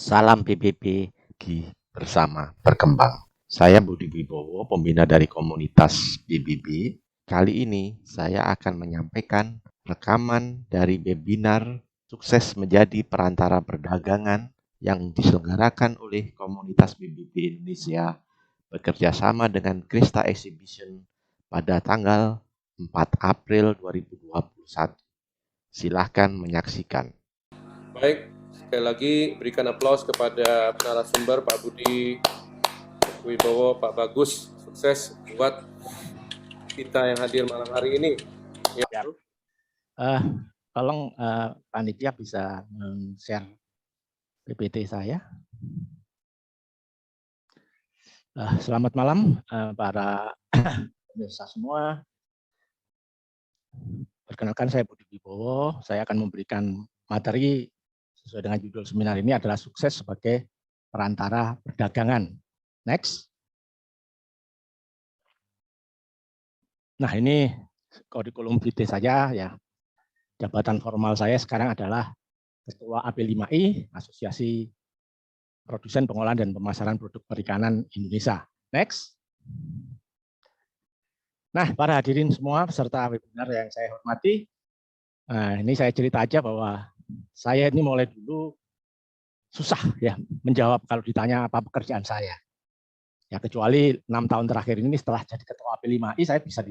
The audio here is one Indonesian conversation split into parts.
Salam PBB bersama berkembang. Saya Budi Wibowo, pembina dari komunitas PBB. Kali ini saya akan menyampaikan rekaman dari webinar sukses menjadi perantara perdagangan yang diselenggarakan oleh komunitas PBB Indonesia bekerja sama dengan Krista Exhibition pada tanggal 4 April 2021. Silahkan menyaksikan. Baik, sekali lagi berikan aplaus kepada narasumber Pak Budi Wibowo, Pak Bagus. Sukses buat kita yang hadir malam hari ini. Ya. Tolong panitia bisa share PPT saya. Selamat malam para pemirsa semua. Perkenalkan saya Budi Wibowo. Saya akan memberikan materi sesuai dengan judul seminar ini adalah sukses sebagai perantara perdagangan. Next. Nah, ini kurikulum vitae saya ya. Jabatan formal saya sekarang adalah Ketua AP5I, Asosiasi Produsen Pengolahan dan Pemasaran Produk Perikanan Indonesia. Next. Nah, para hadirin semua peserta webinar yang saya hormati, ini saya cerita aja bahwa saya ini mulai dulu susah ya menjawab kalau ditanya apa pekerjaan saya. Ya kecuali 6 tahun terakhir ini setelah jadi Ketua AP5I saya bisa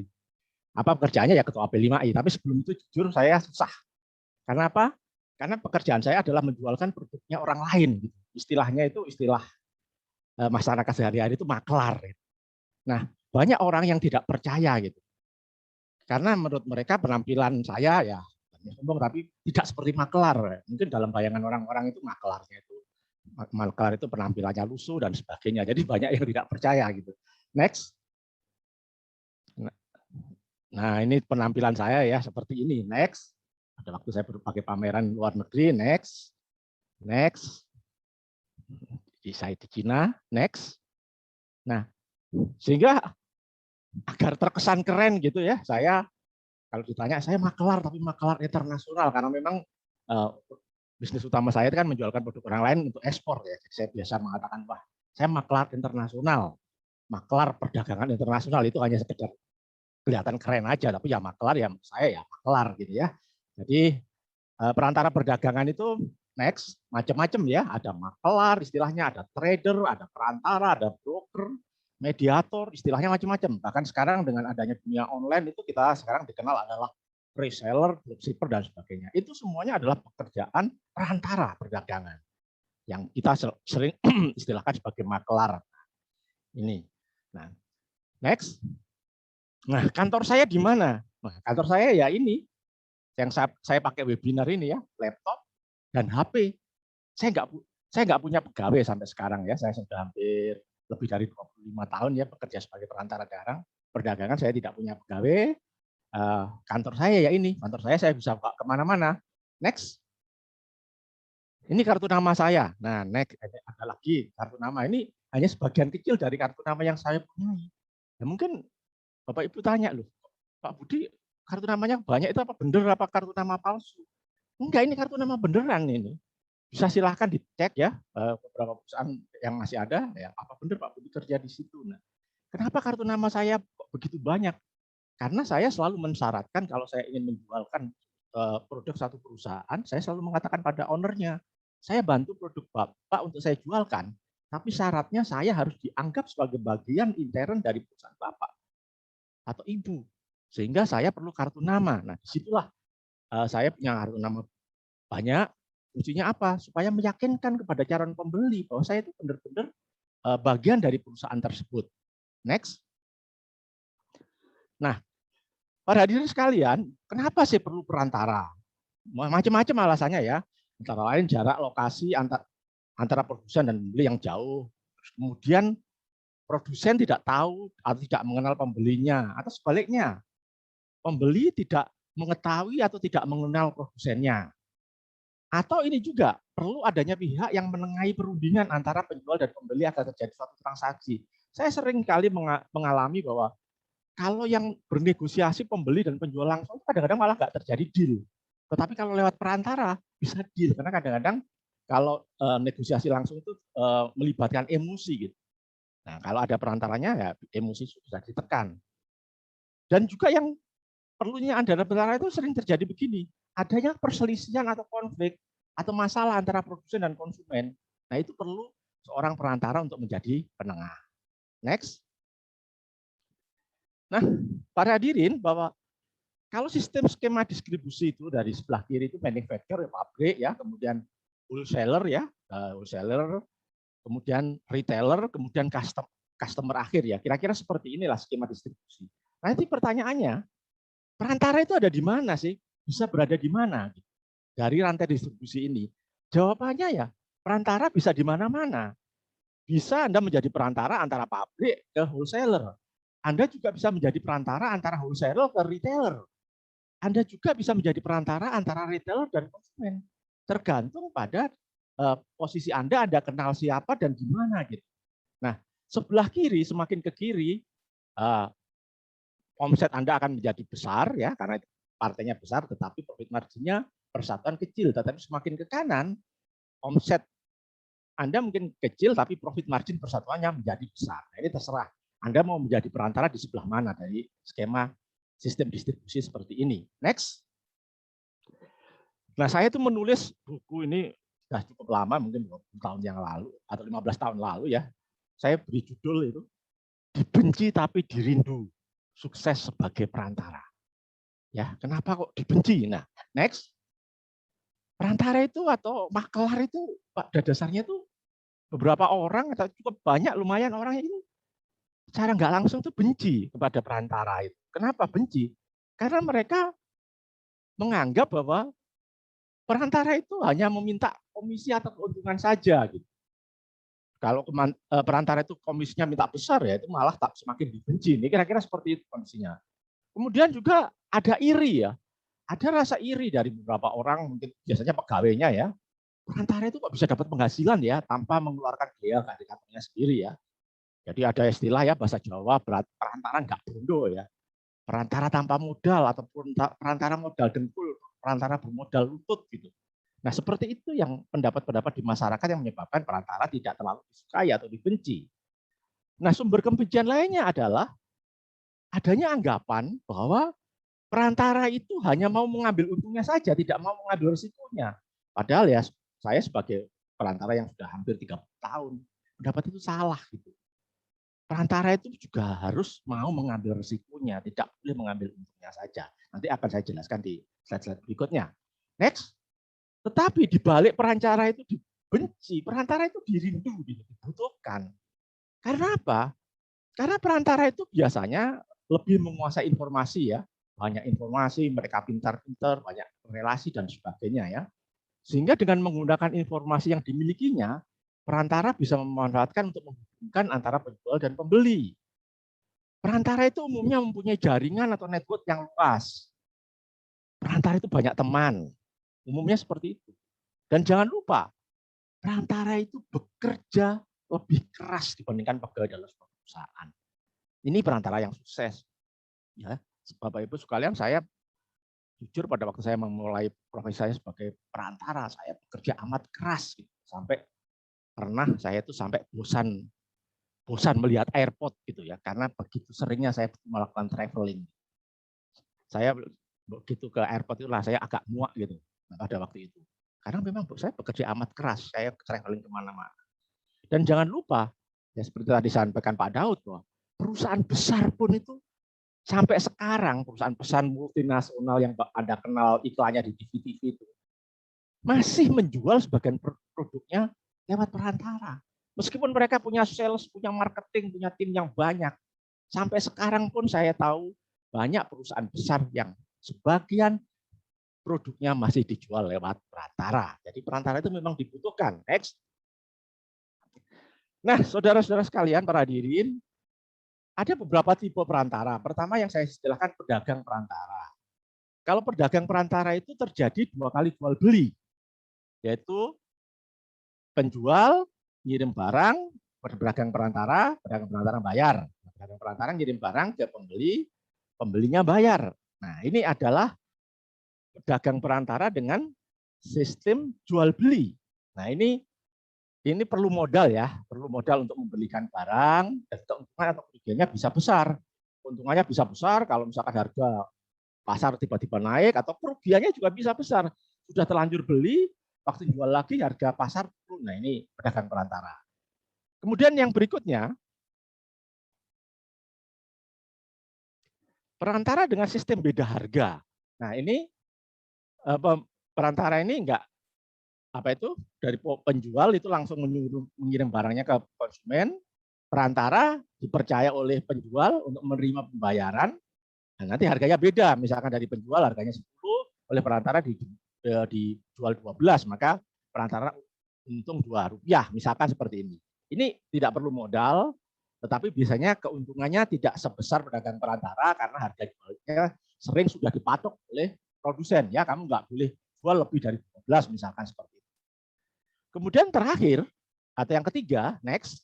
apa pekerjaannya ya Ketua AP5I, tapi sebelum itu jujur saya susah. Karena apa? Karena pekerjaan saya adalah menjualkan produknya orang lain. Istilahnya itu istilah masyarakat sehari-hari itu maklar. Nah, banyak orang yang tidak percaya gitu. Karena menurut mereka penampilan saya ya sombong tapi tidak seperti maklar. Mungkin dalam bayangan orang-orang itu maklar itu penampilannya lusuh dan sebagainya. Jadi banyak yang tidak percaya gitu. Next. Nah, ini penampilan saya ya seperti ini. Next. Ada waktu saya pakai pameran luar negeri. Next. Next. Saya di Cina. Next. Nah, sehingga agar terkesan keren gitu ya, saya kalau ditanya saya maklar tapi maklar internasional karena memang bisnis utama saya itu kan menjualkan produk orang lain untuk ekspor ya. Jadi saya biasa mengatakan wah saya maklar internasional, maklar perdagangan internasional itu hanya sekedar kelihatan keren aja tapi ya maklar ya saya ya maklar gitu ya. Jadi perantara perdagangan itu next macam-macam ya, ada maklar istilahnya, ada trader, ada perantara, ada broker, mediator, istilahnya macam-macam. Bahkan sekarang dengan adanya dunia online itu kita sekarang dikenal adalah reseller, dropshipper dan sebagainya. Itu semuanya adalah pekerjaan perantara perdagangan yang kita sering istilahkan sebagai maklar. Ini. Nah, next. Nah, kantor saya di mana? Nah, kantor saya ya ini yang saya pakai webinar ini ya, laptop dan HP. Saya nggak punya pegawai sampai sekarang ya. Saya sudah hampir lebih dari 25 tahun ya bekerja sebagai perantara perdagangan. Saya tidak punya pegawai. Kantor saya ya ini, kantor saya bisa buka kemana-mana. Next. Ini kartu nama saya. Nah, next ada lagi kartu nama ini hanya sebagian kecil dari kartu nama yang saya punya. Ya, mungkin Bapak Ibu tanya loh, Pak Budi kartu namanya banyak itu apa bener apa kartu nama palsu? Enggak, ini kartu nama beneran ini. Bisa silahkan dicek ya beberapa perusahaan yang masih ada ya apa benar Pak Budi kerja di situ. Nah, kenapa kartu nama saya begitu banyak? Karena saya selalu mensyaratkan kalau saya ingin menjualkan produk satu perusahaan, saya selalu mengatakan pada ownernya, saya bantu produk Bapak untuk saya jualkan, tapi syaratnya saya harus dianggap sebagai bagian intern dari perusahaan Bapak atau Ibu, sehingga saya perlu kartu nama. Nah, disitulah saya punya kartu nama banyak. Fungsinya apa? Supaya meyakinkan kepada calon pembeli bahwa saya itu benar-benar bagian dari perusahaan tersebut. Next. Nah, para hadirin sekalian, kenapa sih perlu perantara? Macam-macam alasannya ya. Antara lain jarak lokasi antara produsen dan pembeli yang jauh. Kemudian produsen tidak tahu atau tidak mengenal pembelinya. Atau sebaliknya, pembeli tidak mengetahui atau tidak mengenal produsennya. Atau ini juga perlu adanya pihak yang menengahi perundingan antara penjual dan pembeli agar terjadi suatu transaksi. Saya sering kali mengalami bahwa kalau yang bernegosiasi pembeli dan penjual langsung kadang-kadang malah nggak terjadi deal. Tetapi kalau lewat perantara bisa deal karena kadang-kadang kalau negosiasi langsung itu melibatkan emosi gitu. Nah, kalau ada perantaranya ya emosi bisa ditekan. Dan juga yang perlunya ada perantara itu sering terjadi begini, adanya perselisihan atau konflik atau masalah antara produsen dan konsumen. Nah, itu perlu seorang perantara untuk menjadi penengah. Next. Nah, para hadirin bahwa kalau sistem skema distribusi itu dari sebelah kiri itu manufacturer, pabrik ya, kemudian wholesaler ya, wholesaler, kemudian retailer, kemudian customer akhir ya. Kira-kira seperti inilah skema distribusi. Nanti pertanyaannya, perantara itu ada di mana sih? Bisa berada di mana dari rantai distribusi ini? Jawabannya ya, perantara bisa di mana-mana. Bisa Anda menjadi perantara antara pabrik ke wholesaler. Anda juga bisa menjadi perantara antara wholesaler ke retailer. Anda juga bisa menjadi perantara antara retailer dan konsumen. Tergantung pada posisi Anda kenal siapa dan di mana gitu. Nah, sebelah kiri, semakin ke kiri, omset Anda akan menjadi besar ya, karena partainya besar, tetapi profit marginnya persatuan kecil. Tetapi semakin ke kanan, omset Anda mungkin kecil, tapi profit margin persatuannya menjadi besar. Nah, ini terserah Anda mau menjadi perantara di sebelah mana dari skema sistem distribusi seperti ini. Next. Nah, saya itu menulis buku ini sudah cukup lama, mungkin 20 tahun yang lalu atau 15 tahun lalu ya. Saya beri judul itu Dibenci tapi Dirindu, Sukses sebagai Perantara. Ya, kenapa kok dibenci? Nah, next. Perantara itu atau makelar itu pada dasarnya itu beberapa orang atau cukup banyak, lumayan orang itu secara nggak langsung tuh benci kepada perantara itu. Kenapa benci? Karena mereka menganggap bahwa perantara itu hanya meminta komisi atau keuntungan saja gitu. Kalau perantara itu komisinya minta besar ya itu malah tak semakin dibenci. Ini kira-kira seperti itu kondisinya. Kemudian juga ada iri ya. Ada rasa iri dari beberapa orang, mungkin biasanya pegawainya ya. Perantara itu kok bisa dapat penghasilan ya tanpa mengeluarkan biaya dari kantongnya sendiri ya. Jadi ada istilah ya bahasa Jawa, perantara nggak bondo ya. Perantara tanpa modal ataupun perantara modal dengkul, perantara bermodal lutut gitu. Nah, seperti itu yang pendapat-pendapat di masyarakat yang menyebabkan perantara tidak terlalu disukai atau dibenci. Nah, sumber kebencian lainnya adalah adanya anggapan bahwa perantara itu hanya mau mengambil untungnya saja, tidak mau mengambil risikonya. Padahal ya saya sebagai perantara yang sudah hampir 30 tahun, pendapat itu salah gitu. Perantara itu juga harus mau mengambil risikonya, tidak boleh mengambil untungnya saja. Nanti akan saya jelaskan di slide-slide berikutnya. Next. Tetapi di balik perantara itu dibenci, perantara itu dirindu, dibutuhkan. Karena apa? Karena perantara itu biasanya lebih menguasai informasi ya, banyak informasi, mereka pintar-pintar, banyak relasi dan sebagainya ya. Sehingga dengan menggunakan informasi yang dimilikinya, perantara bisa memanfaatkan untuk menghubungkan antara penjual dan pembeli. Perantara itu umumnya mempunyai jaringan atau network yang luas. Perantara itu banyak teman, umumnya seperti itu. Dan jangan lupa, perantara itu bekerja lebih keras dibandingkan pegawai dalam sebuah perusahaan. Ini perantara yang sukses. Ya, Bapak Ibu sekalian, saya jujur pada waktu saya memulai profesi saya sebagai perantara, saya bekerja amat keras gitu. Sampai pernah saya itu sampai bosan melihat airport gitu ya, karena begitu seringnya saya melakukan traveling. Saya begitu ke airport itulah saya agak muak gitu pada waktu itu. Karena memang saya bekerja amat keras, saya traveling kemana-mana. Dan jangan lupa, ya seperti tadi disampaikan Pak Daud, bahwa perusahaan besar pun itu sampai sekarang, perusahaan multinasional yang Anda kenal iklannya di TV-TV itu, masih menjual sebagian produknya lewat perantara. Meskipun mereka punya sales, punya marketing, punya tim yang banyak. Sampai sekarang pun saya tahu banyak perusahaan besar yang sebagian produknya masih dijual lewat perantara. Jadi perantara itu memang dibutuhkan. Next. Nah, saudara-saudara sekalian, para hadirin, ada beberapa tipe perantara. Pertama yang saya istilahkan pedagang perantara. Kalau pedagang perantara itu terjadi 2 kali jual beli, yaitu penjual ngirim barang, pedagang perantara bayar. Pedagang perantara ngirim barang ke pembeli, pembelinya bayar. Nah, ini adalah pedagang perantara dengan sistem jual beli. Nah, ini perlu modal ya, perlu modal untuk membelikan barang, dan keuntungan atau kerugiannya bisa besar. Keuntungannya bisa besar kalau misalkan harga pasar tiba-tiba naik, atau kerugiannya juga bisa besar. Sudah terlanjur beli, waktu jual lagi harga pasar turun. Nah, ini pedagang perantara. Kemudian yang berikutnya, perantara dengan sistem beda harga. Nah, ini perantara ini enggak dari penjual itu langsung mengirim barangnya ke konsumen, perantara dipercaya oleh penjual untuk menerima pembayaran. Nah, nanti harganya beda, misalkan dari penjual harganya 10, oleh perantara dijual 12, maka perantara untung Rp2, misalkan seperti ini. Ini tidak perlu modal, tetapi biasanya keuntungannya tidak sebesar pedagang perantara karena harga jualnya sering sudah dipatok oleh produsen. Ya, kamu nggak boleh jual lebih dari 12, misalkan seperti itu. Kemudian terakhir, atau yang ketiga, next,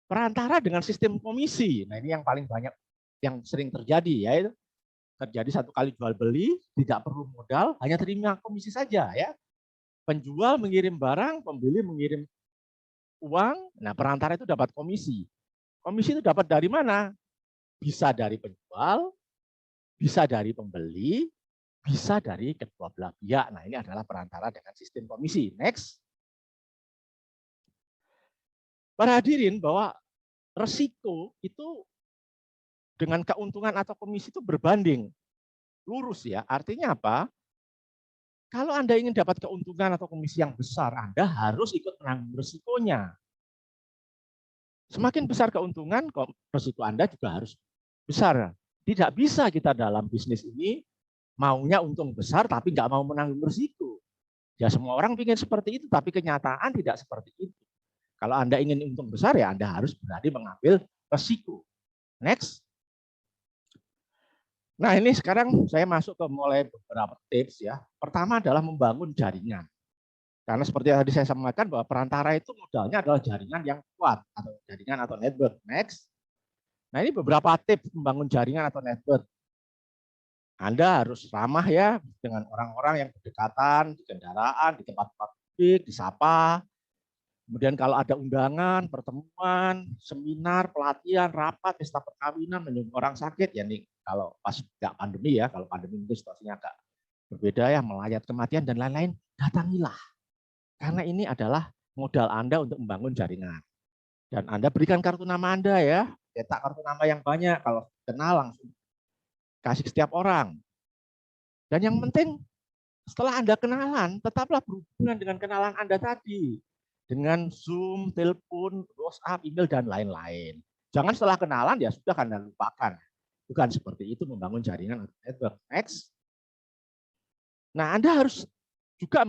perantara dengan sistem komisi. Nah, ini yang paling banyak, yang sering terjadi, yaitu terjadi satu kali jual beli, tidak perlu modal, hanya terima komisi saja, ya. Penjual mengirim barang, pembeli mengirim uang, nah perantara itu dapat komisi. Komisi itu dapat dari mana? Bisa dari penjual, bisa dari pembeli, bisa dari kedua belah pihak. Nah, ini adalah perantara dengan sistem komisi. Next. Para hadirin, bahwa resiko itu dengan keuntungan atau komisi itu berbanding lurus, ya. Artinya apa? Kalau Anda ingin dapat keuntungan atau komisi yang besar, Anda harus ikut menanggung resikonya. Semakin besar keuntungan, resiko Anda juga harus besar. Tidak bisa kita dalam bisnis ini maunya untung besar tapi nggak mau menanggung risiko. Ya, semua orang ingin seperti itu, tapi kenyataan tidak seperti itu. Kalau Anda ingin untung besar, ya Anda harus berani mengambil risiko. Next. Nah, ini sekarang saya masuk ke mulai beberapa tips, ya. Pertama adalah membangun jaringan. Karena seperti yang tadi saya sampaikan bahwa perantara itu modalnya adalah jaringan yang kuat, atau jaringan atau network. Next. Nah, ini beberapa tips membangun jaringan atau network. Anda harus ramah, ya, dengan orang-orang yang berdekatan, di kendaraan, di tempat-tempat publik, disapa. Kemudian kalau ada undangan, pertemuan, seminar, pelatihan, rapat, pesta perkawinan, menjenguk orang sakit, ya nih kalau pas nggak pandemi, ya, kalau pandemi itu situasinya agak berbeda, ya, melayat kematian dan lain-lain, datangilah. Karena ini adalah modal Anda untuk membangun jaringan. Dan Anda berikan kartu nama Anda, ya, cetak kartu nama yang banyak, kalau kenal langsung kasih ke setiap orang. Dan yang penting, setelah Anda kenalan, tetaplah berhubungan dengan kenalan Anda tadi. Dengan Zoom, telepon, WhatsApp, email, dan lain-lain. Jangan setelah kenalan, ya sudah Anda lupakan. Bukan seperti itu membangun jaringan network. Next. Nah, Anda harus juga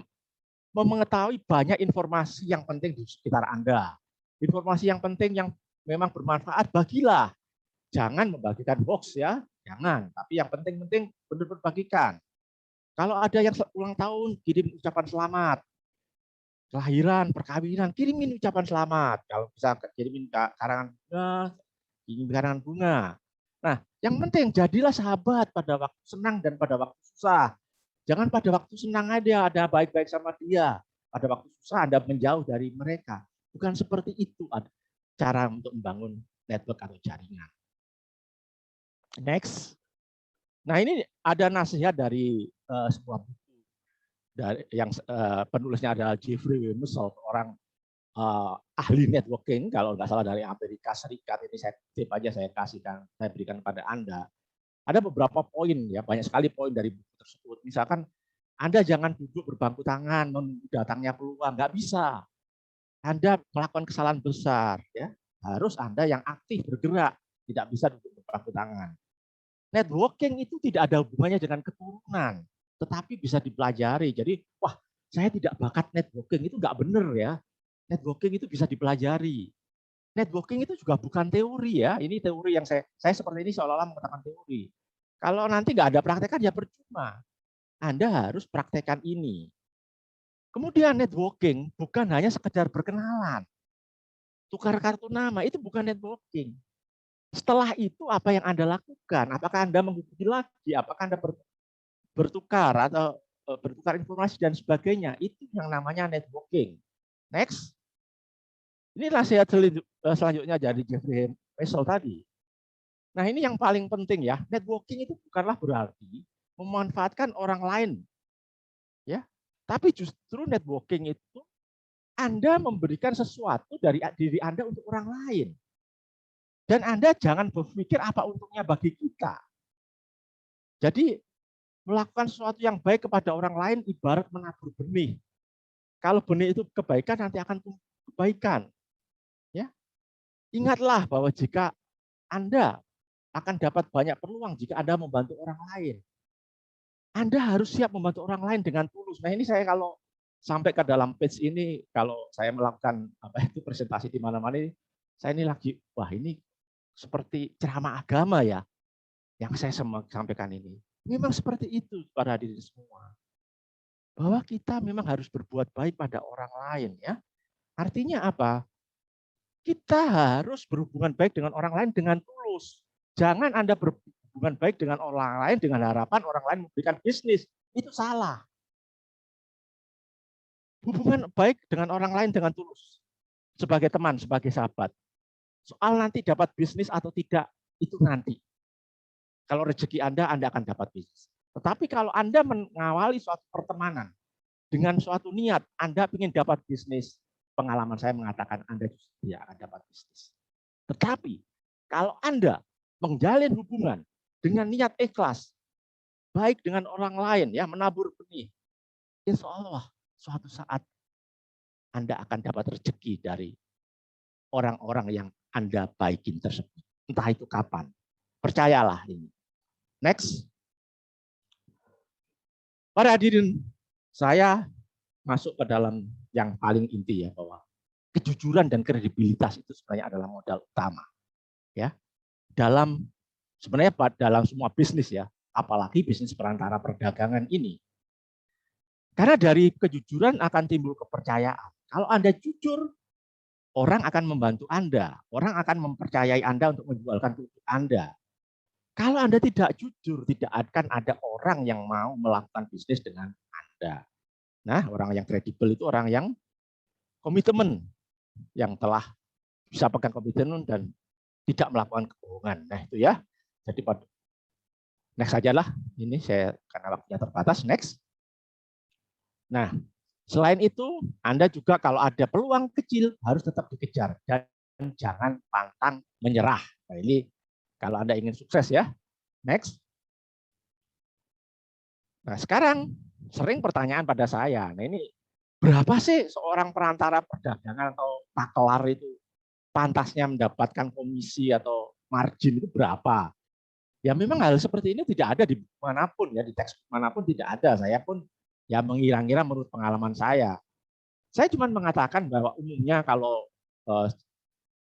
mengetahui banyak informasi yang penting di sekitar Anda. Informasi yang penting yang memang bermanfaat, bagilah. Jangan membagikan hoax, ya. Jangan. Tapi yang penting-penting benar-benar bagikan. Kalau ada yang ulang tahun, kirim ucapan selamat. Kelahiran, perkawinan, kirimin ucapan selamat. Kalau bisa kirimin karangan bunga, kirim karangan bunga. Nah, yang penting jadilah sahabat pada waktu senang dan pada waktu susah. Jangan pada waktu senang aja ada baik-baik sama dia. Pada waktu susah Anda menjauh dari mereka. Bukan seperti itu cara untuk membangun network atau jaringan. Next. Nah, ini ada nasihat dari sebuah buku yang penulisnya adalah Jeffrey Wimsel, seorang ahli networking, kalau nggak salah dari Amerika Serikat. Ini saya tip aja, saya berikan kepada Anda. Ada beberapa poin, ya, banyak sekali poin dari buku tersebut. Misalkan Anda jangan duduk berbangku tangan menunggu datangnya peluang, nggak bisa. Anda melakukan kesalahan besar, ya. Harus Anda yang aktif bergerak, tidak bisa duduk berbangku tangan. Networking itu tidak ada hubungannya dengan keturunan, tetapi bisa dipelajari. Jadi, wah, saya tidak bakat networking, itu nggak benar, ya. Networking itu bisa dipelajari. Networking itu juga bukan teori, ya. Ini teori yang saya seperti ini seolah-olah mengatakan teori. Kalau nanti nggak ada praktekan, ya percuma. Anda harus praktekkan ini. Kemudian networking bukan hanya sekedar berkenalan. Tukar kartu nama, itu bukan networking. Setelah itu apa yang Anda lakukan? Apakah Anda menghubungi lagi? Apakah Anda bertukar atau bertukar informasi dan sebagainya. Itu yang namanya networking. Next. Ini nasihat selanjutnya dari Jeffrey Mesel tadi. Nah, ini yang paling penting ya. Networking itu bukanlah berarti memanfaatkan orang lain. Ya. Tapi justru networking itu Anda memberikan sesuatu dari diri Anda untuk orang lain. Dan Anda jangan berpikir apa untungnya bagi kita. Jadi melakukan sesuatu yang baik kepada orang lain ibarat menabur benih. Kalau benih itu kebaikan, nanti akan tumbuh kebaikan. Ya, ingatlah bahwa jika Anda akan dapat banyak peluang jika Anda membantu orang lain. Anda harus siap membantu orang lain dengan tulus. Nah, ini saya kalau sampai ke dalam page ini, kalau saya melakukan presentasi di mana-mana, saya ini lagi, wah ini seperti ceramah agama ya, yang saya sampaikan ini. Memang seperti itu para hadirin semua. Bahwa kita memang harus berbuat baik pada orang lain ya. Artinya apa? Kita harus berhubungan baik dengan orang lain dengan tulus. Jangan Anda berhubungan baik dengan orang lain dengan harapan orang lain memberikan bisnis. Itu salah. Hubungan baik dengan orang lain dengan tulus. Sebagai teman, sebagai sahabat. Soal nanti dapat bisnis atau tidak, itu nanti. Kalau rezeki Anda akan dapat bisnis. Tetapi kalau Anda mengawali suatu pertemanan dengan suatu niat, Anda ingin dapat bisnis, pengalaman saya mengatakan Anda tidak akan dapat bisnis. Tetapi kalau Anda menjalin hubungan dengan niat ikhlas, baik dengan orang lain, ya menabur benih, insya Allah suatu saat Anda akan dapat rezeki dari orang-orang yang Anda baikin tersebut. Entah itu kapan. Percayalah ini. Next. Para hadirin, saya masuk ke dalam yang paling inti ya, bahwa kejujuran dan kredibilitas itu sebenarnya adalah modal utama. Ya. Sebenarnya dalam semua bisnis ya, apalagi bisnis perantara perdagangan ini. Karena dari kejujuran akan timbul kepercayaan. Kalau Anda jujur, orang akan membantu Anda, orang akan mempercayai Anda untuk menjualkan produk Anda. Kalau Anda tidak jujur, tidak akan ada orang yang mau melakukan bisnis dengan Anda. Nah, orang yang kredibel itu orang yang komitmen, yang telah bisa pegang komitmen dan tidak melakukan kebohongan. Nah, itu ya. Jadi next saja lah. Ini saya karena waktunya terbatas. Next. Nah, selain itu, Anda juga kalau ada peluang kecil harus tetap dikejar dan jangan pantang menyerah. Nah, ini kalau Anda ingin sukses ya. Next. Nah, sekarang sering pertanyaan pada saya. Nah, ini berapa sih seorang perantara perdagangan atau maklar itu pantasnya mendapatkan komisi atau margin itu berapa? Ya memang hal seperti ini tidak ada di manapun ya, di teks manapun tidak ada. Saya pun ya mengira-ngira menurut pengalaman saya. Saya cuma mengatakan bahwa umumnya kalau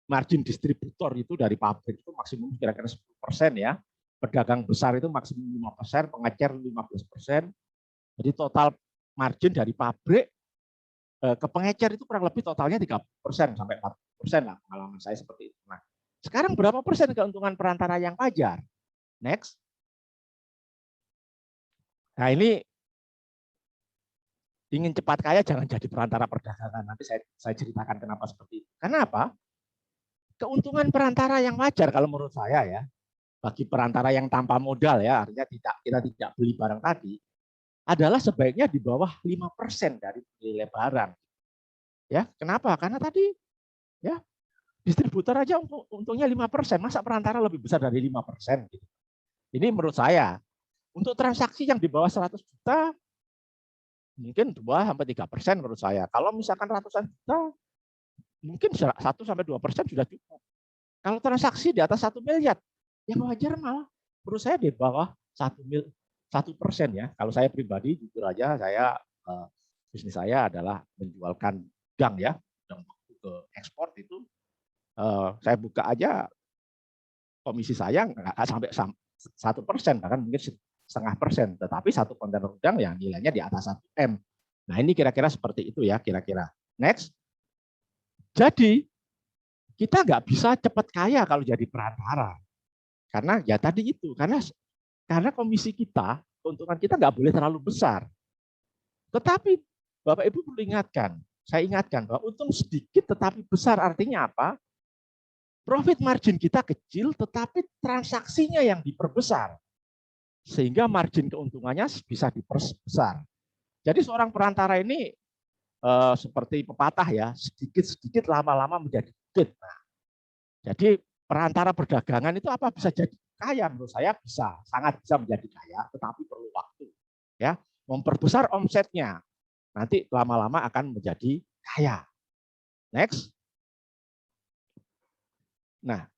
margin distributor itu dari pabrik itu maksimum kira-kira 10% ya. Pedagang besar itu maksimum 5%, pengecer 15%. Jadi total margin dari pabrik ke pengecer itu kurang lebih totalnya 30% sampai 40% lah, pengalaman saya seperti itu. Nah, sekarang berapa persen keuntungan perantara yang wajar? Next. Nah, ini ingin cepat kaya jangan jadi perantara perdagangan. Nanti saya ceritakan kenapa seperti itu. Karena apa? Keuntungan perantara yang wajar kalau menurut saya ya, bagi perantara yang tanpa modal ya, artinya kita tidak beli barang tadi, adalah sebaiknya di bawah 5% dari nilai barang. Ya, kenapa? Karena tadi ya distributor aja untungnya 5%, masa perantara lebih besar dari 5%? Gitu. Ini menurut saya. Untuk transaksi yang di bawah 100 juta, mungkin 2-3% menurut saya. Kalau misalkan ratusan juta, mungkin 1-2% sudah cukup. Kalau transaksi di atas 1 miliar, yang wajar malah menurut saya di bawah 1% ya. Kalau saya pribadi jujur aja, bisnis saya adalah menjualkan udang ya, udang ke ekspor itu. Saya buka aja komisi saya nggak sampai 1%, bahkan mungkin 0,5%. Tetapi 1 kontainer udang yang nilainya di atas 1 M. Nah ini kira-kira seperti itu ya kira-kira. Next. Jadi kita nggak bisa cepat kaya kalau jadi perantara. Karena ya tadi itu, karena komisi kita, keuntungan kita nggak boleh terlalu besar. Tetapi Bapak Ibu perlu ingatkan, saya ingatkan bahwa untung sedikit tetapi besar artinya apa? Profit margin kita kecil tetapi transaksinya yang diperbesar. Sehingga margin keuntungannya bisa diperbesar. Jadi seorang perantara ini seperti pepatah ya, sedikit-sedikit lama-lama menjadi gede. Nah, jadi perantara perdagangan itu apa bisa jadi kaya? Menurut saya bisa, sangat bisa menjadi kaya, tetapi perlu waktu. Ya, memperbesar omsetnya, nanti lama-lama akan menjadi kaya. Next. Nah,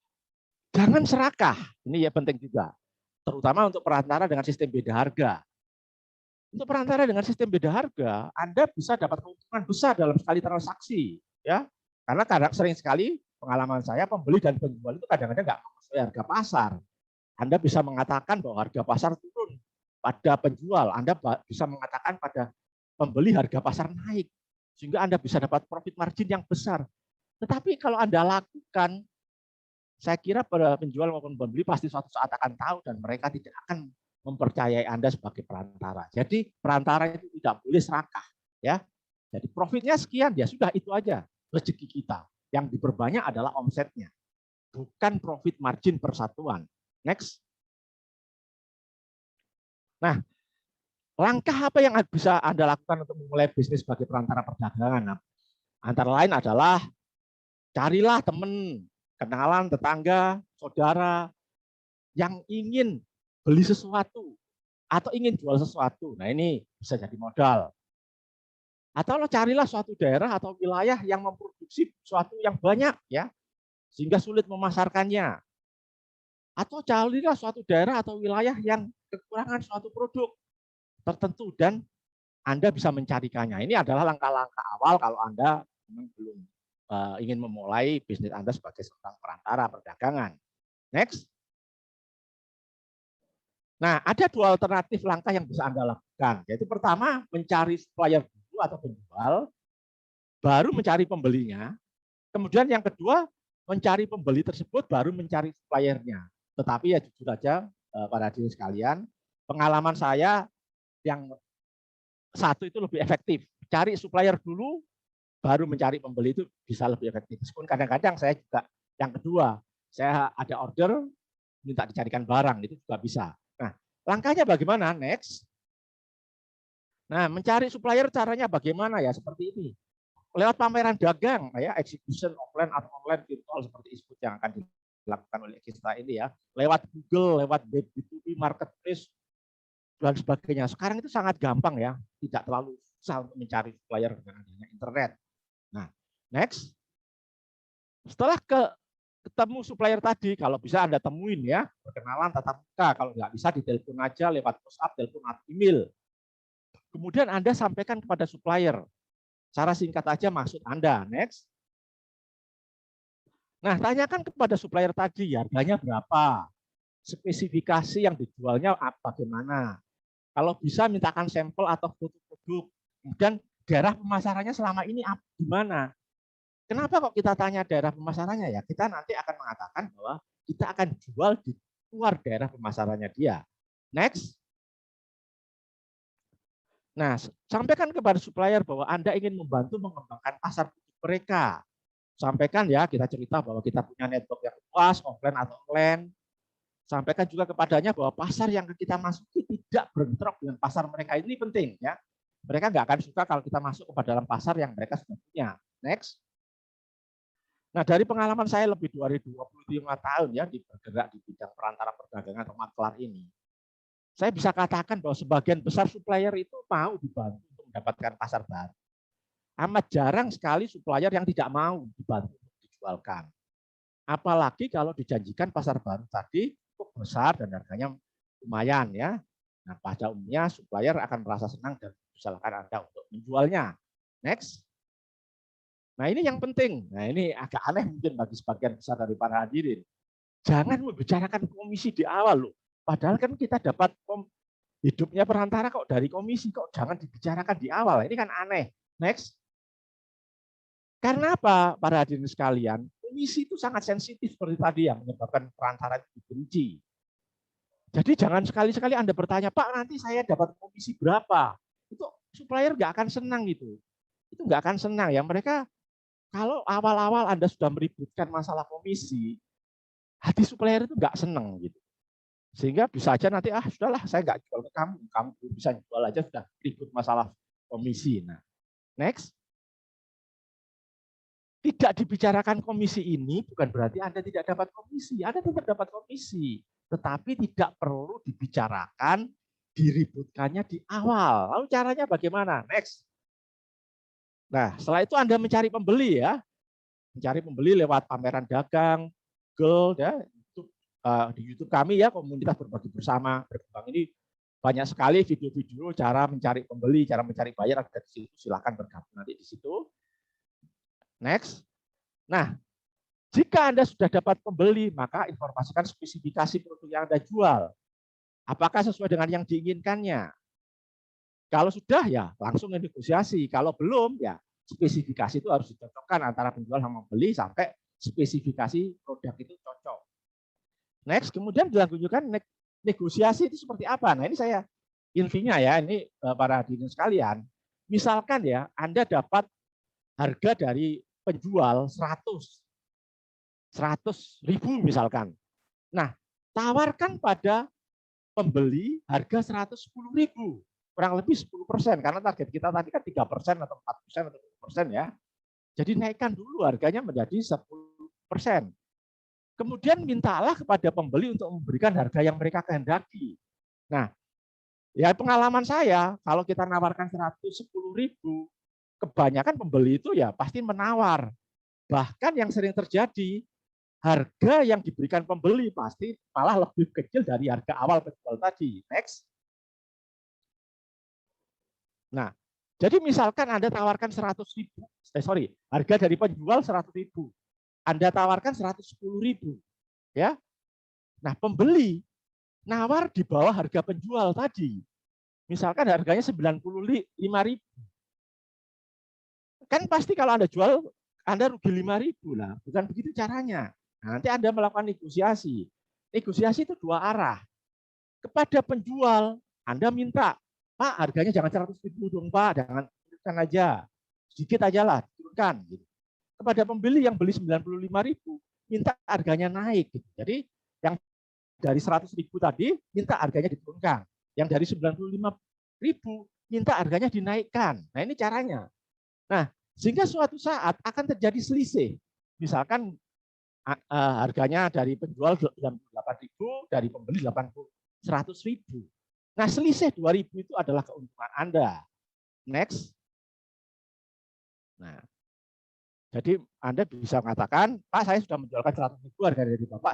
jangan serakah. Ini ya penting juga, terutama untuk perantara dengan sistem beda harga. Untuk perantara dengan sistem beda harga, Anda bisa dapat keuntungan besar dalam sekali transaksi, ya. Karena kadang sering sekali pengalaman saya pembeli dan penjual itu kadang-kadang nggak sesuai harga pasar. Anda bisa mengatakan bahwa harga pasar turun pada penjual, Anda bisa mengatakan pada pembeli harga pasar naik, sehingga Anda bisa dapat profit margin yang besar. Tetapi kalau Anda lakukan, saya kira pada penjual maupun pembeli pasti suatu saat akan tahu dan mereka tidak akan mempercayai Anda sebagai perantara. Jadi perantara itu tidak boleh serakah, ya. Jadi profitnya sekian, ya sudah itu aja rezeki kita. Yang diperbanyak adalah omsetnya, bukan profit margin persatuan. Next. Nah, langkah apa yang bisa Anda lakukan untuk memulai bisnis sebagai perantara perdagangan? Nah, antara lain adalah carilah teman, kenalan, tetangga, saudara yang ingin beli sesuatu atau ingin jual sesuatu. Nah, ini bisa jadi modal. Atau lo carilah suatu daerah atau wilayah yang memproduksi sesuatu yang banyak, ya, sehingga sulit memasarkannya. Atau carilah suatu daerah atau wilayah yang kekurangan suatu produk tertentu dan Anda bisa mencarikannya. Ini adalah langkah-langkah awal kalau Anda belum ingin memulai bisnis Anda sebagai seorang perantara perdagangan. Next. Nah, ada dua alternatif langkah yang bisa Anda lakukan. Yaitu pertama, mencari supplier dulu atau penjual, baru mencari pembelinya. Kemudian yang kedua, mencari pembeli tersebut, baru mencari suppliernya. Tetapi ya jujur aja, para hadirin sekalian, pengalaman saya yang satu itu lebih efektif. Cari supplier dulu, baru mencari pembeli itu bisa lebih efektif. Meskipun kadang-kadang saya juga yang kedua, saya ada order, minta dicarikan barang, itu juga bisa. Nah, langkahnya bagaimana? Next. Nah, mencari supplier caranya bagaimana ya? Seperti ini. Lewat pameran dagang, ya, exhibition offline atau online virtual seperti e-book yang akan dilakukan oleh kita ini ya. Lewat Google, lewat B2B marketplace dan sebagainya. Sekarang itu sangat gampang ya, tidak terlalu susah untuk mencari supplier dengan adanya internet. Nah, next. Setelah ketemu supplier tadi, kalau bisa Anda temuin ya, perkenalan tatap muka. Kalau nggak bisa ditelepon aja lewat WhatsApp, telepon atau email. Kemudian Anda sampaikan kepada supplier. Cara singkat aja maksud Anda. Next. Nah, tanyakan kepada supplier tadi harganya berapa, spesifikasi yang dijualnya bagaimana. Kalau bisa mintakan sampel atau foto produk. Kemudian daerah pemasarannya selama ini di mana? Kenapa kok kita tanya daerah pemasarannya ya? Kita nanti akan mengatakan bahwa kita akan jual di luar daerah pemasarannya dia. Next. Nah, sampaikan kepada supplier bahwa Anda ingin membantu mengembangkan pasar mereka. Sampaikan ya, kita cerita bahwa kita punya network yang luas, offline atau online. Sampaikan juga kepadanya bahwa pasar yang kita masuki tidak bentrok dengan pasar mereka. Ini penting ya. Mereka nggak akan suka kalau kita masuk ke dalam pasar yang mereka sudah punya. Next. Nah, dari pengalaman saya lebih dari 25 tahun ya bergerak di bidang perantara perdagangan atau maklar ini, saya bisa katakan bahwa sebagian besar supplier itu mau dibantu untuk mendapatkan pasar baru. Amat jarang sekali supplier yang tidak mau dibantu untuk dijualkan. Apalagi kalau dijanjikan pasar baru tadi cukup besar dan harganya lumayan ya. Nah, pada umumnya supplier akan merasa senang dan silakan Anda untuk menjualnya. Next. Nah, ini yang penting. Nah, ini agak aneh mungkin bagi sebagian besar dari para hadirin. Jangan membicarakan komisi di awal loh. Padahal kan kita dapat hidupnya perantara kok dari komisi, kok jangan dibicarakan di awal. Ini kan aneh. Next. Karena apa, para hadirin sekalian? Komisi itu sangat sensitif seperti tadi yang menyebabkan perantara itu dibenci. Jadi jangan sekali-sekali Anda bertanya, Pak, nanti saya dapat komisi berapa? Itu supplier nggak akan senang gitu. Itu nggak akan senang ya. Mereka kalau awal-awal Anda sudah meributkan masalah komisi, hati supplier itu nggak senang gitu. Sehingga bisa aja nanti, sudahlah saya nggak jual ke kamu, kamu bisa jual aja, sudah ribut masalah komisi. Nah, next. Tidak dibicarakan komisi ini bukan berarti Anda tidak dapat komisi. Anda tetap dapat komisi. Tetapi tidak perlu dibicarakan, diributkannya di awal. Lalu caranya bagaimana? Next. Nah, setelah itu Anda mencari pembeli ya. Mencari pembeli lewat pameran dagang, Google, ya, di YouTube kami ya, komunitas berbagi bersama berkembang ini banyak sekali video-video cara mencari pembeli, cara mencari buyer, ada di situ. Silakan bergabung nanti di situ. Next. Nah, jika Anda sudah dapat pembeli, maka informasikan spesifikasi produk yang Anda jual. Apakah sesuai dengan yang diinginkannya? Kalau sudah, ya langsung negosiasi. Kalau belum, ya spesifikasi itu harus dicocokkan antara penjual sama pembeli sampai spesifikasi produk itu cocok. Next, kemudian dilanjutkan negosiasi itu seperti apa? Nah, ini saya intinya ya, ini para hadirin sekalian. Misalkan ya, Anda dapat harga dari penjual 100.000 misalkan. Nah, tawarkan pada pembeli harga 110.000, kurang lebih 10%, karena target kita tadi kan 3% atau 4% atau 10% ya. Jadi naikkan dulu harganya menjadi 10%. Kemudian mintalah kepada pembeli untuk memberikan harga yang mereka kehendaki. Nah, ya pengalaman saya, kalau kita nawarkan 110.000, kebanyakan pembeli itu ya pasti menawar. Bahkan yang sering terjadi, harga yang diberikan pembeli pasti malah lebih kecil dari harga awal penjual tadi. Next. Nah, jadi misalkan Anda tawarkan 100.000, harga dari penjual 100.000, Anda tawarkan 110.000, ya. Nah, pembeli nawar di bawah harga penjual tadi. Misalkan harganya 95.000. Kan pasti kalau Anda jual, Anda rugi 5.000 lah. Bukan begitu caranya. Nah, nanti Anda melakukan negosiasi. Negosiasi itu dua arah. Kepada penjual, Anda minta, Pak, harganya jangan 100.000 dong, Pak. Jangan turunkan aja. Sedikit aja lah, turunkan. Gitu. Kepada pembeli yang beli 95.000, minta harganya naik. Gitu. Jadi yang dari 100.000 tadi, minta harganya diturunkan. Yang dari 95.000, minta harganya dinaikkan. Nah, ini caranya. Nah, sehingga suatu saat akan terjadi selisih. Misalkan harganya dari penjual 98.000, dari pembeli 100.000. Nah, selisih 2.000 itu adalah keuntungan Anda. Next. Nah, jadi Anda bisa mengatakan, Pak, saya sudah menjualkan 100.000, harga dari Bapak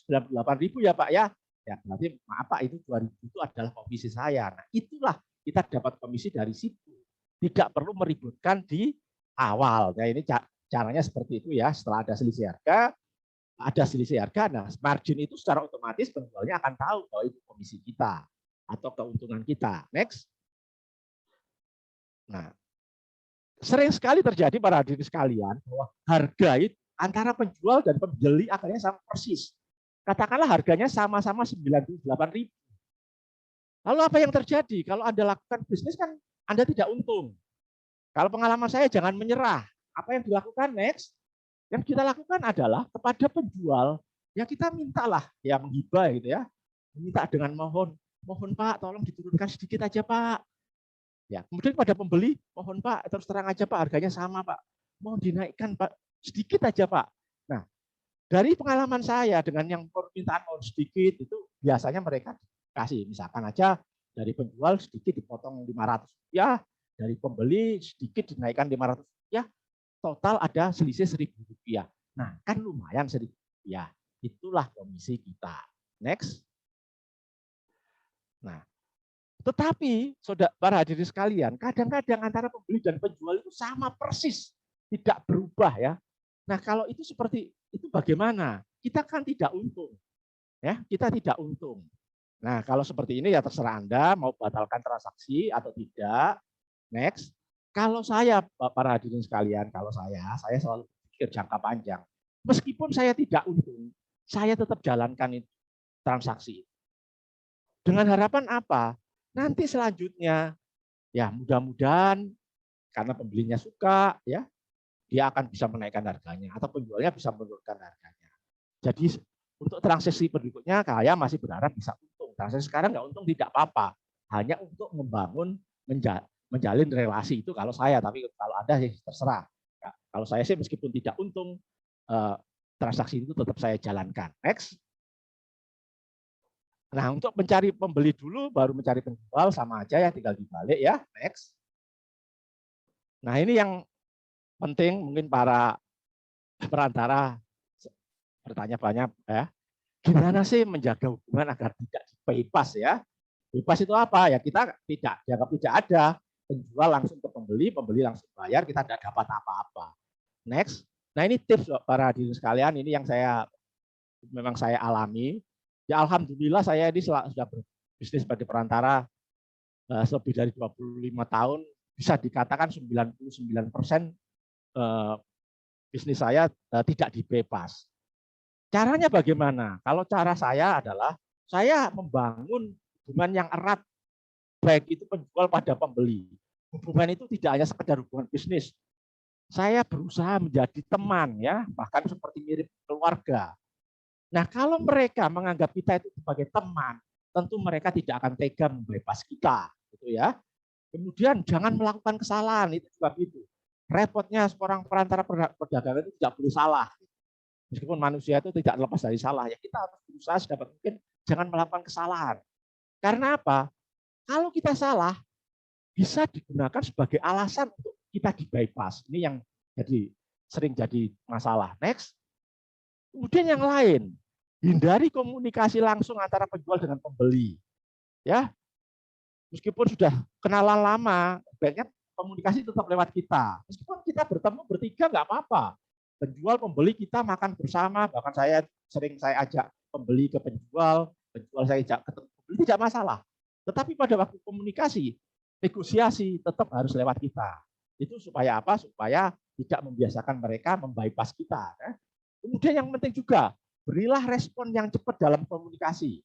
98.000 ya Pak ya. Ya, berarti maaf Pak, itu 2.000 itu adalah komisi saya. Nah, itulah kita dapat komisi dari situ. Tidak perlu meributkan di awal. Nah, ini caranya seperti itu ya. Setelah ada selisih harga, nah margin itu secara otomatis penjualnya akan tahu bahwa itu komisi kita atau keuntungan kita. Next. Nah, sering sekali terjadi para hadirin sekalian bahwa harga itu antara penjual dan pembeli akhirnya sama persis. Katakanlah harganya sama-sama 98.000. Lalu apa yang terjadi? Kalau Anda lakukan bisnis kan Anda tidak untung. Kalau pengalaman saya jangan menyerah. Apa yang dilakukan next? Yang kita lakukan adalah kepada penjual, ya kita mintalah, ya menghibah gitu ya. Minta dengan mohon Pak, tolong diturunkan sedikit aja Pak. Ya, kemudian pada pembeli, mohon Pak, terus terang aja Pak, harganya sama Pak. Mohon dinaikkan Pak, sedikit aja Pak. Nah, dari pengalaman saya dengan yang permintaan mohon sedikit itu biasanya mereka kasih, misalkan aja dari penjual sedikit dipotong 500 rupiah, dari pembeli sedikit dinaikkan 500 rupiah, total ada selisih 1.000 rupiah. Nah, kan lumayan 1.000 rupiah. Itulah komisi kita. Next. Nah, tetapi saudara para hadirin sekalian, kadang-kadang antara pembeli dan penjual itu sama persis, tidak berubah ya. Nah, kalau itu seperti itu bagaimana? Kita kan tidak untung. Ya, kita tidak untung. Nah, kalau seperti ini ya terserah Anda mau batalkan transaksi atau tidak. Next. Kalau saya para hadirin sekalian, kalau saya selalu pikir jangka panjang. Meskipun saya tidak untung, saya tetap jalankan transaksi. Dengan harapan apa? Nanti selanjutnya Ya, mudah-mudahan karena pembelinya suka, ya, dia akan bisa menaikkan harganya atau penjualnya bisa menurunkan harganya. Jadi untuk transaksi berikutnya saya masih berharap bisa untung. Transaksi sekarang nggak untung tidak apa-apa, hanya untuk membangun menjalin relasi itu kalau saya, tapi kalau Anda sih terserah. Ya, kalau saya sih meskipun tidak untung, transaksi itu tetap saya jalankan. Next. Nah, untuk mencari pembeli dulu, baru mencari penjual, sama aja ya, tinggal dibalik ya. Next. Nah, ini yang penting mungkin para perantara bertanya banyak ya. Gimana sih menjaga hubungan agar tidak bypass ya? Bypass itu apa? Ya kita tidak dianggap tidak ada. Penjual langsung ke pembeli, pembeli langsung bayar, kita tidak dapat apa-apa. Next. Nah, ini tips para diri sekalian, ini yang memang saya alami. Ya alhamdulillah saya ini sudah berbisnis sebagai perantara lebih dari 25 tahun, bisa dikatakan 99% bisnis saya tidak di bypass. Caranya bagaimana? Kalau cara saya adalah saya membangun hubungan yang erat, baik itu penjual pada pembeli. Hubungan itu tidak hanya sekedar hubungan bisnis. Saya berusaha menjadi teman ya, bahkan seperti mirip keluarga. Nah, kalau mereka menganggap kita itu sebagai teman, tentu mereka tidak akan tega membebas kita, gitu ya. Kemudian jangan melakukan kesalahan, itu juga begitu. Repotnya seorang perantara perdagangan itu tidak boleh salah. Meskipun manusia itu tidak lepas dari salah, ya kita harus berusaha sedapat mungkin jangan melakukan kesalahan. Karena apa? Kalau kita salah, bisa digunakan sebagai alasan untuk kita di bypass. Ini yang sering jadi masalah. Next. Kemudian yang lain, hindari komunikasi langsung antara penjual dengan pembeli. Ya, meskipun sudah kenalan lama, baiknya komunikasi tetap lewat kita. Meskipun kita bertemu bertiga nggak apa-apa. Penjual pembeli kita makan bersama, bahkan saya ajak pembeli ke penjual saya ajak ketemu pembeli, tidak masalah. Tetapi pada waktu komunikasi, negosiasi tetap harus lewat kita. Itu supaya apa? Supaya tidak membiasakan mereka membypass kita. Kemudian yang penting juga, berilah respon yang cepat dalam komunikasi.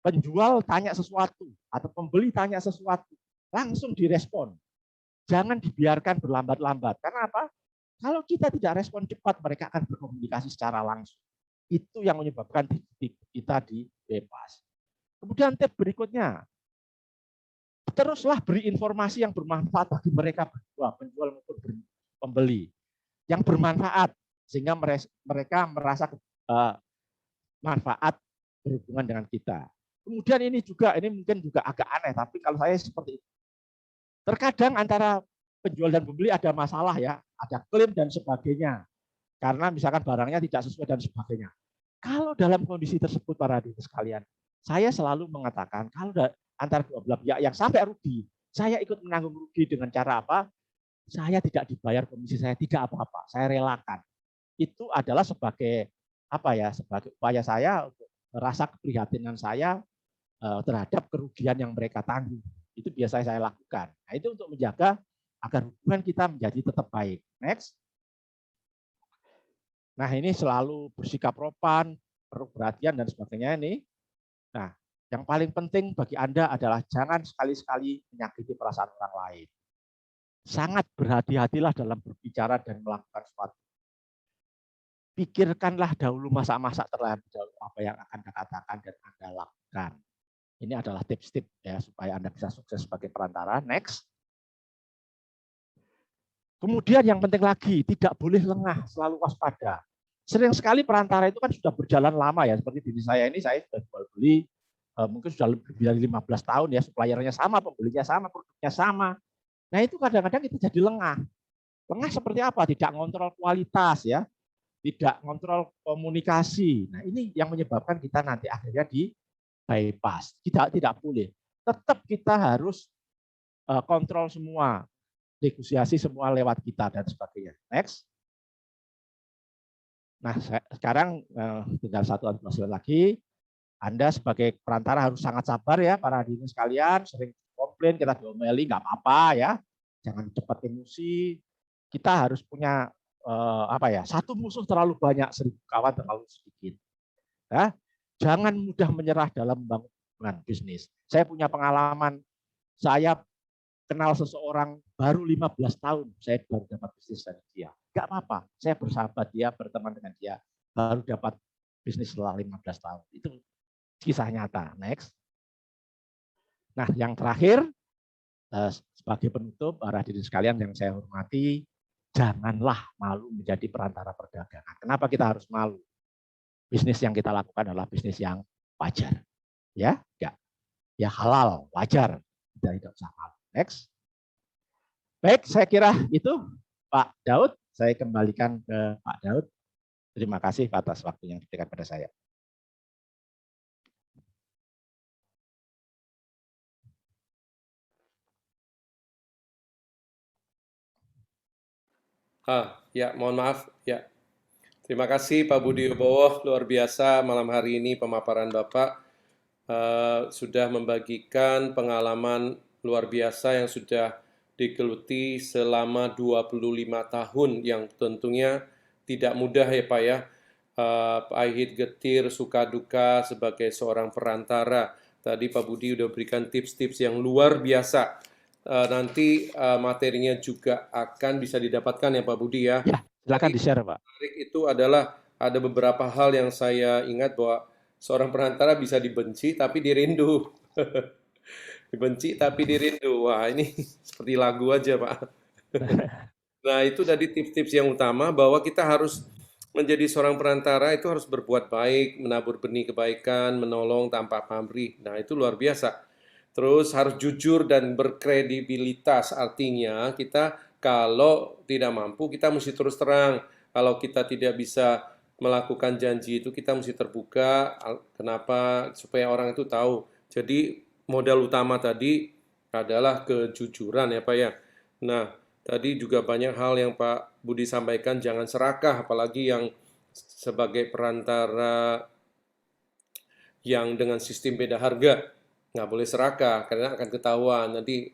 Penjual tanya sesuatu atau pembeli tanya sesuatu, langsung direspon. Jangan dibiarkan berlambat-lambat. Karena apa? Kalau kita tidak respon cepat, mereka akan berkomunikasi secara langsung. Itu yang menyebabkan kita di bypass. Kemudian tips berikutnya, teruslah beri informasi yang bermanfaat bagi mereka berdua, penjual maupun pembeli, yang bermanfaat sehingga mereka merasa manfaat berhubungan dengan kita. Kemudian ini mungkin juga agak aneh, tapi kalau saya seperti itu. Terkadang antara penjual dan pembeli ada masalah ya, ada klaim dan sebagainya. Karena misalkan barangnya tidak sesuai dan sebagainya. Kalau dalam kondisi tersebut para hadirin sekalian, saya selalu mengatakan kalau antara dua belah pihak yang sampai rugi, saya ikut menanggung rugi dengan cara apa? Saya tidak dibayar komisi, saya tidak apa-apa, saya relakan. Itu adalah sebagai sebagai upaya saya untuk rasa keprihatinan saya terhadap kerugian yang mereka tanggung. Itu biasanya saya lakukan. Nah, itu untuk menjaga agar hubungan kita menjadi tetap baik. Next. Nah, ini selalu bersikap ropan, penuh perhatian dan sebagainya ini. Nah, yang paling penting bagi Anda adalah jangan sekali-sekali menyakiti perasaan orang lain. Sangat berhati-hatilah dalam berbicara dan melakukan sesuatu. Pikirkanlah dahulu masa-masa terlebih dahulu apa yang akan Anda katakan dan Anda lakukan. Ini adalah tips-tips ya supaya Anda bisa sukses sebagai perantara. Next. Kemudian yang penting lagi, tidak boleh lengah, selalu waspada. Sering sekali perantara itu kan sudah berjalan lama ya, seperti diri saya ini, saya sudah jual beli, mungkin sudah lebih dari 15 tahun ya, suppliernya sama, pembelinya sama, produknya sama. Nah itu kadang-kadang itu jadi lengah. Lengah seperti apa? Tidak ngontrol kualitas ya, tidak ngontrol komunikasi. Nah ini yang menyebabkan kita nanti akhirnya di bypass. Tidak boleh. Tetap kita harus kontrol semua, negosiasi semua lewat kita dan sebagainya. Next. Nah, sekarang tinggal satu slide lagi. Anda sebagai perantara harus sangat sabar ya, para hadirin sekalian. Sering komplain, kita diomeli, nggak apa-apa ya. Jangan cepat emosi. Kita harus punya satu musuh terlalu banyak, 1000 kawan terlalu sedikit. Ya, jangan mudah menyerah dalam membangun bisnis. Saya punya pengalaman, saya kenal seseorang baru 15 tahun, saya baru dapat bisnis dari dia. Nggak apa-apa, saya bersahabat dia, berteman dengan dia, baru dapat bisnis setelah 15 tahun. Itu kisah nyata. Next. Nah, yang terakhir, sebagai penutup, para hadirin sekalian yang saya hormati, janganlah malu menjadi perantara perdagangan. Kenapa kita harus malu? Bisnis yang kita lakukan adalah bisnis yang wajar. Ya, enggak. Ya halal, wajar. Kita tidak usah malu. Next. Baik, saya kira itu Pak Daud. Saya kembalikan ke Pak Daud. Terima kasih atas waktu yang diberikan pada saya. Ya, mohon maaf. Ya, terima kasih Pak Budi Wibowo, luar biasa malam hari ini pemaparan Bapak sudah membagikan pengalaman luar biasa yang sudah digeluti selama 25 tahun yang tentunya tidak mudah ya Pak ya. Pahit getir, suka duka sebagai seorang perantara. Tadi Pak Budi udah berikan tips-tips yang luar biasa. Nanti materinya juga akan bisa didapatkan ya Pak Budi ya. Ya, silakan di-share Pak. Itu adalah ada beberapa hal yang saya ingat bahwa seorang perantara bisa dibenci tapi dirindu. Dibenci tapi dirindu. Wah, ini seperti lagu aja, Pak. Nah, itu tadi tips-tips yang utama bahwa kita harus menjadi seorang perantara itu harus berbuat baik, menabur benih kebaikan, menolong tanpa pamrih. Nah, itu luar biasa. Terus harus jujur dan berkredibilitas. Artinya kita kalau tidak mampu kita mesti terus terang. Kalau kita tidak bisa melakukan janji itu kita mesti terbuka. Kenapa? Supaya orang itu tahu. Jadi modal utama tadi adalah kejujuran ya Pak ya. Nah, tadi juga banyak hal yang Pak Budi sampaikan, jangan serakah, apalagi yang sebagai perantara yang dengan sistem beda harga. Nggak boleh serakah, karena akan ketahuan. Nanti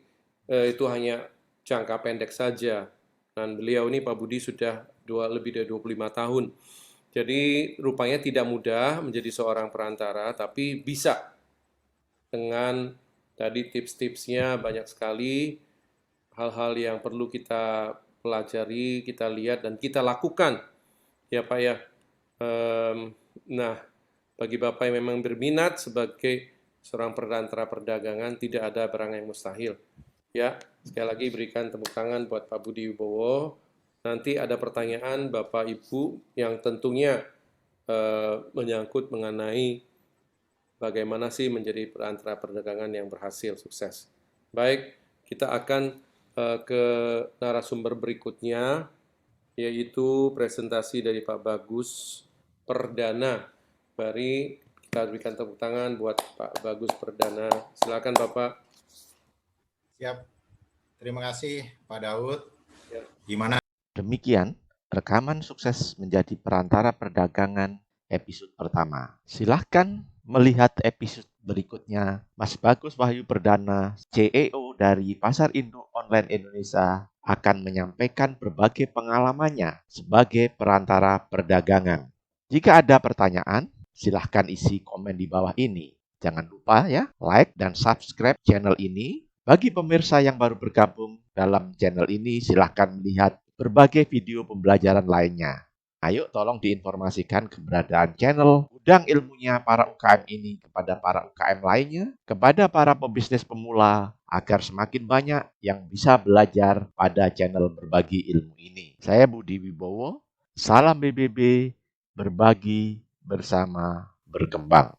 itu hanya jangka pendek saja. Dan beliau ini Pak Budi sudah lebih dari 25 tahun. Jadi rupanya tidak mudah menjadi seorang perantara, tapi bisa. Dengan tadi tips-tipsnya banyak sekali, hal-hal yang perlu kita pelajari, kita lihat, dan kita lakukan. Ya Pak ya. Nah, bagi Bapak yang memang berminat sebagai seorang perantara perdagangan, tidak ada barang yang mustahil. Ya, sekali lagi berikan tepuk tangan buat Pak Budi Wibowo. Nanti ada pertanyaan Bapak Ibu yang tentunya menyangkut mengenai bagaimana sih menjadi perantara perdagangan yang berhasil, sukses. Baik, kita akan ke narasumber berikutnya, yaitu presentasi dari Pak Bagus Perdana. Mari kita berikan tepuk tangan buat Pak Bagus Perdana. Silakan Bapak. Siap. Terima kasih Pak Daud. Gimana? Demikian rekaman sukses menjadi perantara perdagangan episode pertama. Silahkan melihat episode berikutnya. Mas Bagus Wahyu Perdana, CEO dari Pasar Induk Online Indonesia, akan menyampaikan berbagai pengalamannya sebagai perantara perdagangan. Jika ada pertanyaan, silahkan isi komen di bawah ini. Jangan lupa ya, like dan subscribe channel ini. Bagi pemirsa yang baru bergabung dalam channel ini, silahkan melihat berbagai video pembelajaran lainnya. Ayo tolong diinformasikan keberadaan channel Gudang Ilmunya para UKM ini kepada para UKM lainnya, kepada para pebisnis pemula, agar semakin banyak yang bisa belajar pada channel berbagi ilmu ini. Saya Budi Wibowo, salam BBB, berbagi bersama berkembang.